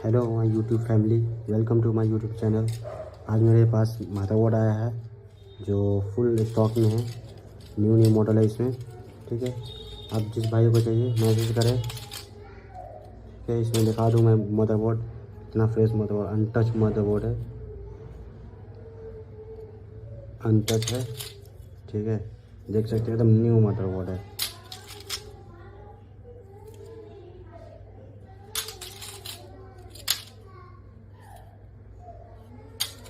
Hello my YouTube family, welcome to my YouTube channel. आज मेरे पास motherboard आया है जो फुल स्टॉक में है। न्यू मॉडल है इसमें। ठीक है, आप जिस भाई को चाहिए मैसेज करें। ठीक है, इसमें दिखा दूँ मैं मदरबोर्ड कितना फ्रेश मदरबोर्ड, अनटच मदरबोर्ड है, अनटच है। ठीक है, देख सकते हैं एकदम न्यू मदरबोर्ड है।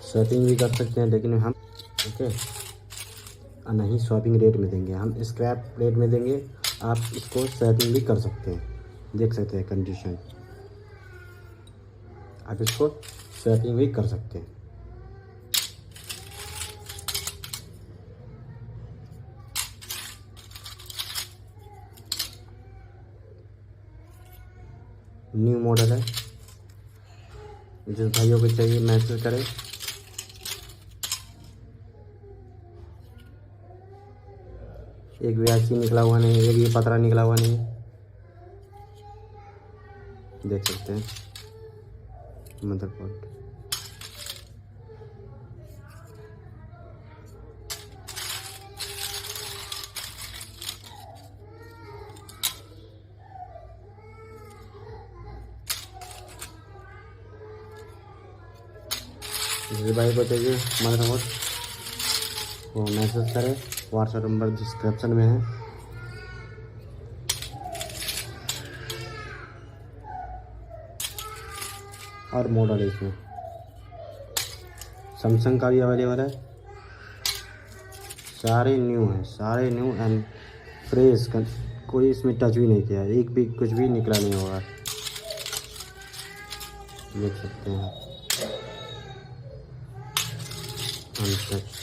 शॉपिंग भी कर सकते हैं लेकिन हम ओके नहीं शॉपिंग रेट में देंगे, हम स्क्रैप रेट में देंगे। आप इसको शॉपिंग भी कर सकते हैं, देख सकते हैं कंडीशन। आप इसको शॉपिंग भी कर सकते हैं। न्यू मॉडल है, जिस भाइयों को चाहिए मैसेज करें। एक भी ऐसी निकला हुआ नहीं, एक भी पतरा निकला हुआ नहीं, देख सकते हैं मदरबोर्ड। जिस भाई को चाहिए मदरबोर्ड वो मैसेज करें, व्हाट्सएप नंबर डिस्क्रिप्शन में है। और मॉडल है इसमें सैमसंग का भी अवेलेबल है। सारे न्यू हैं, सारे न्यू एंड फ्रेश। कोई इसमें टच भी नहीं किया, एक भी कुछ भी निकला नहीं होगा, देख सकते हैं अनटच।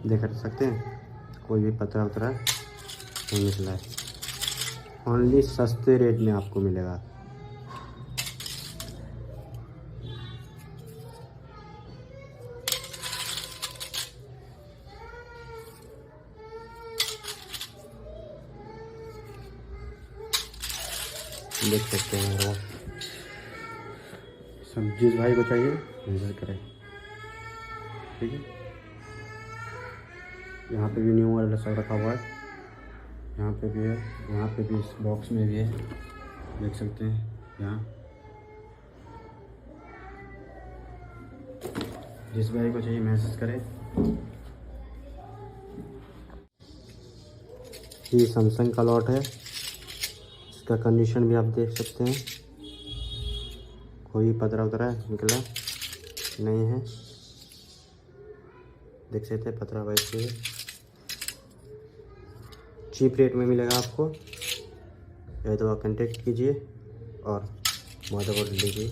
देख सकते हैं कोई भी पतरा उतरा नहीं निकला है। ओनली सस्ते रेट में आपको मिलेगा। देख सकते हैं वो सब। जिस भाई को चाहिए मैसेज करें। ठीक है, यहाँ पे भी न्यू मॉडल सब रखा हुआ है, यहाँ पे भी है, यहाँ पे भी इस बॉक्स में भी है, देख सकते हैं यहाँ। जिस भाई को चाहिए मैसेज करें। ये सैमसंग का लॉट है, इसका कंडीशन भी आप देख सकते हैं। कोई पतरा उतरा निकला नहीं है, देख सकते हैं पतरा वैसे चीप रेट में मिलेगा आपको। या तो आप कॉन्टेक्ट कीजिए और मदरबोर्ड लीजिए।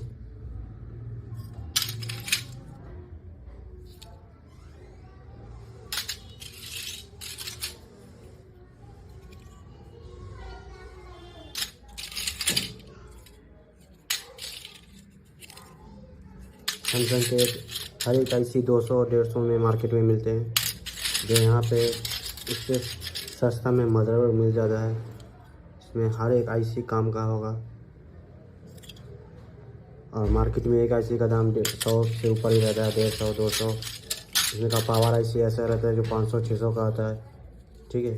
सैमसंग के हर एक IC 200-150 में मार्केट में मिलते हैं, जो यहाँ पे इससे सस्ता में मदरबोर्ड मिल जाता है। इसमें हर एक IC काम का होगा और मार्केट में एक IC का दाम 100 से ऊपर ही रहता है, 150-200। इसमें का पावर IC ऐसा रहता है जो 500-600 का आता है। ठीक है,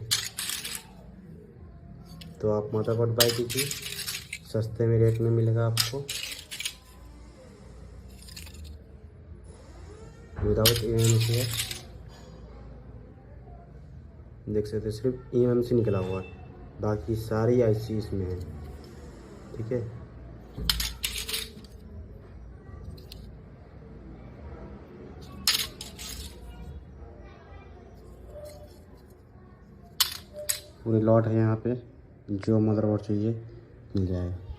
तो आप मदरबोर्ड बाय कीजिए, सस्ते में रेट में मिलेगा आपको, विदाउट EMC है। देख सकते हैं सिर्फ EMC निकला हुआ है, बाकी सारी IC इसमें है। ठीक है, पूरी लॉट है यहाँ पे, जो मदरबोर्ड चाहिए मिल जाएगा।